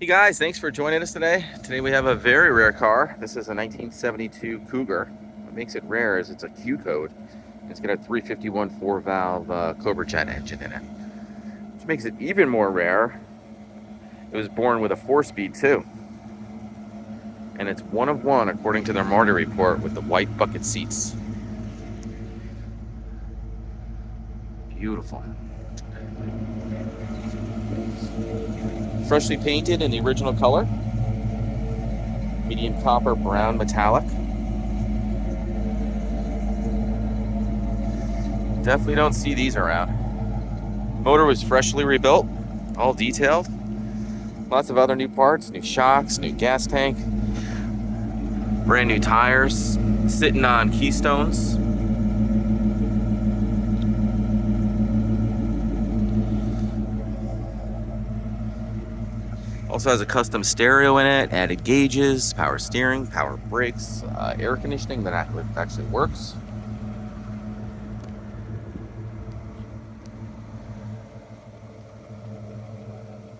Hey guys, thanks for joining us today. Today we have a very rare car. This is a 1972 Cougar. What makes it rare is it's a Q code. It's got a 351 4-valve Cobra jet engine in it. Which makes it even more rare. It was born with a 4-speed too. And it's one of one according to their Marti report with the white bucket seats. Beautiful. Freshly painted in the original color. Medium copper, brown, metallic. Definitely don't see these around. Motor was freshly rebuilt, all detailed. Lots of other new parts, new shocks, new gas tank, brand new tires, sitting on Keystones. Also has a custom stereo in it, added gauges, power steering, power brakes, air conditioning that actually works.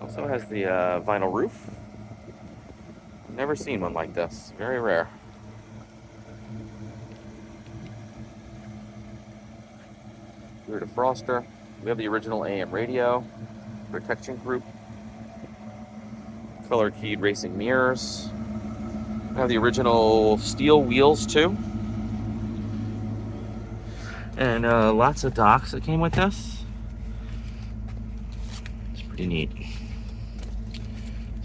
Also has the vinyl roof. Never seen one like this, very rare. Rear defroster. We have the original AM radio, protection group. Color keyed racing mirrors. We have the original steel wheels too. And lots of docks that came with this. It's pretty neat.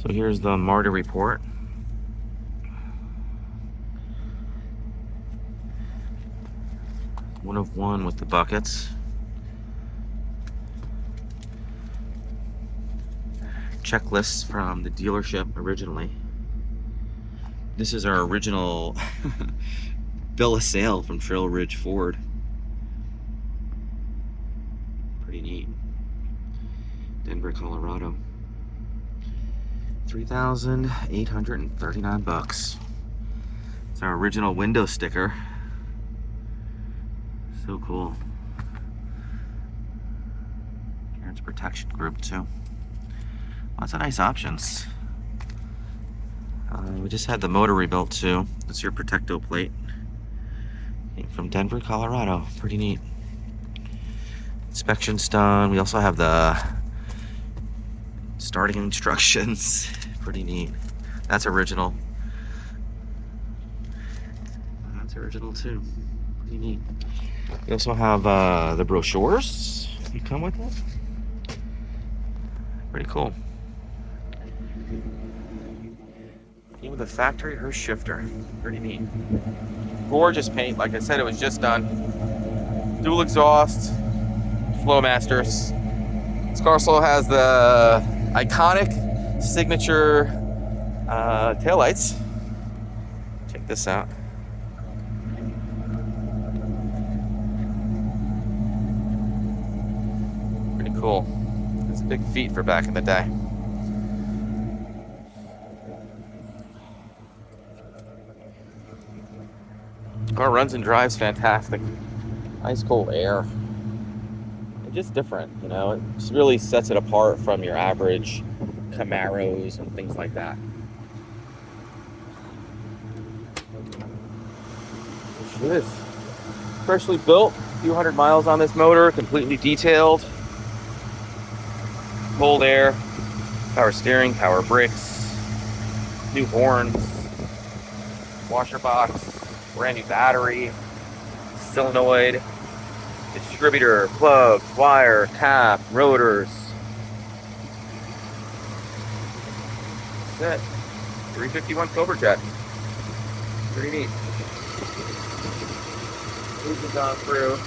So here's the Marti report. One of one with the buckets. Checklists from the dealership originally. This is our original bill of sale from Trail Ridge Ford. Pretty neat. Denver, Colorado. $3,839. It's our original window sticker. So cool. Here's protection group too. Lots of nice options. We just had the motor rebuilt too. That's your Protecto plate. Came from Denver, Colorado. Pretty neat. Inspection's done. We also have the starting instructions. Pretty neat. That's original. That's original too. Pretty neat. We also have the brochures that come with it. Pretty cool. Came with a factory Hurst shifter. Pretty neat. Gorgeous paint. Like I said, it was just done. Dual exhaust, Flowmasters. This car also has the iconic signature taillights. Check this out. Pretty cool. It's a big feat for back in the day. Car runs and drives fantastic. Nice cold air. And just different, you know. It just really sets it apart from your average Camaros and things like that. There it is. Freshly built, a few hundred miles on this motor, completely detailed. Cold air, power steering, power brakes, new horns, washer box, brand new battery, solenoid, distributor, plug, wire, cap, rotors. That's it. 351 Cobra jet. Pretty neat. Engine gone through.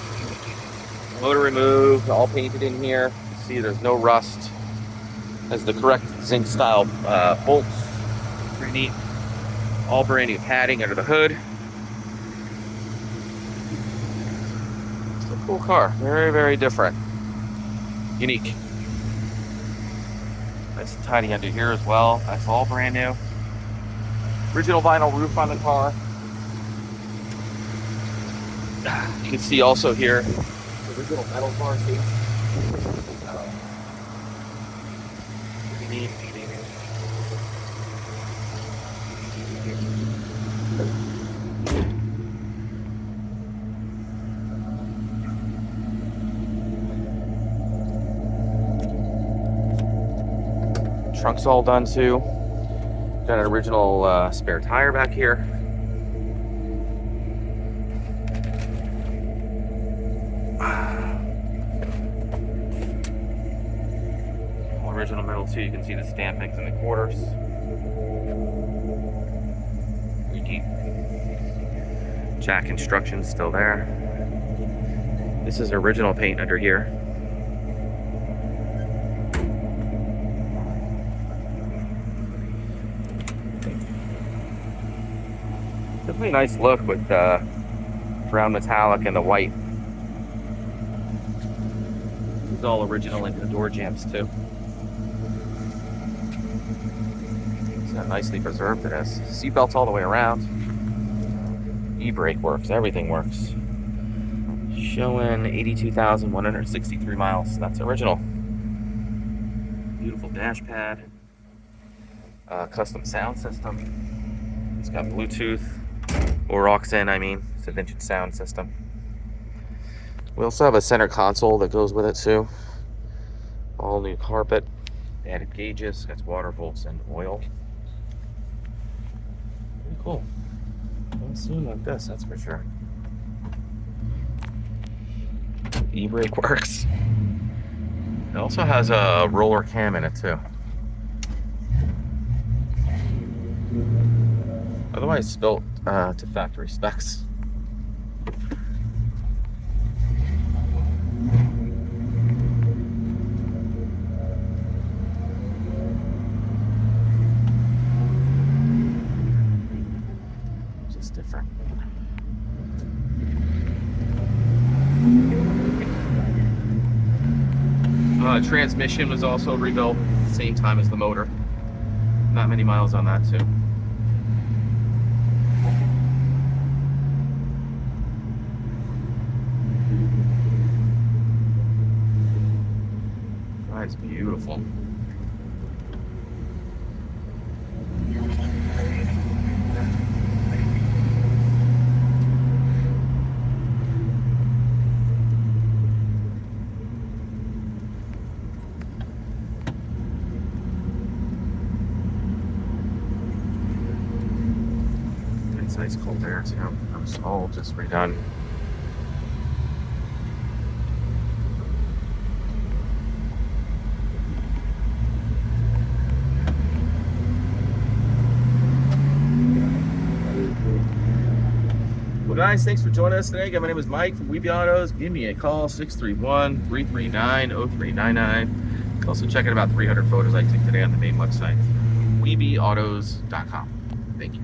Motor removed, all painted in here. You can see there's no rust. Has the correct Zinc style bolts. Pretty neat. All brand new padding under the hood. It's a cool car. Very, very different. Unique. Nice and tidy under here as well. That's all brand new. Original vinyl roof on the car. You can see also here the original metal car seat. Pretty neat. Trunk's all done too. Got an original spare tire back here. Original metal too. You can see the stampings in the quarters. Very neat. Jack instructions still there. This is original paint under here. Definitely a nice look with brown metallic and the white. This is all original into the door jambs too. Nicely preserved it is. Seatbelts all the way around. E-brake works. Everything works. Showing 82,163 miles. That's original. Beautiful dash pad. Custom sound system. It's got Bluetooth or aux-in. I mean, it's a vintage sound system. We also have a center console that goes with it too. All new carpet. Added gauges. Got water, volts, and oil. Cool. Don't see like this, that's for sure. E-brake works. It also has a roller cam in it too. Otherwise, it's built to factory specs. Different. Transmission was also rebuilt same time as the motor. Not many miles on that too. That's beautiful. Nice cold air too. That was all just redone. Well guys, thanks for joining us today. Again, my name is Mike from Weeby Autos. Give me a call, 631-339-0399. You can also check out about 300 photos I took today on the main website, weebyautos.com. Thank you.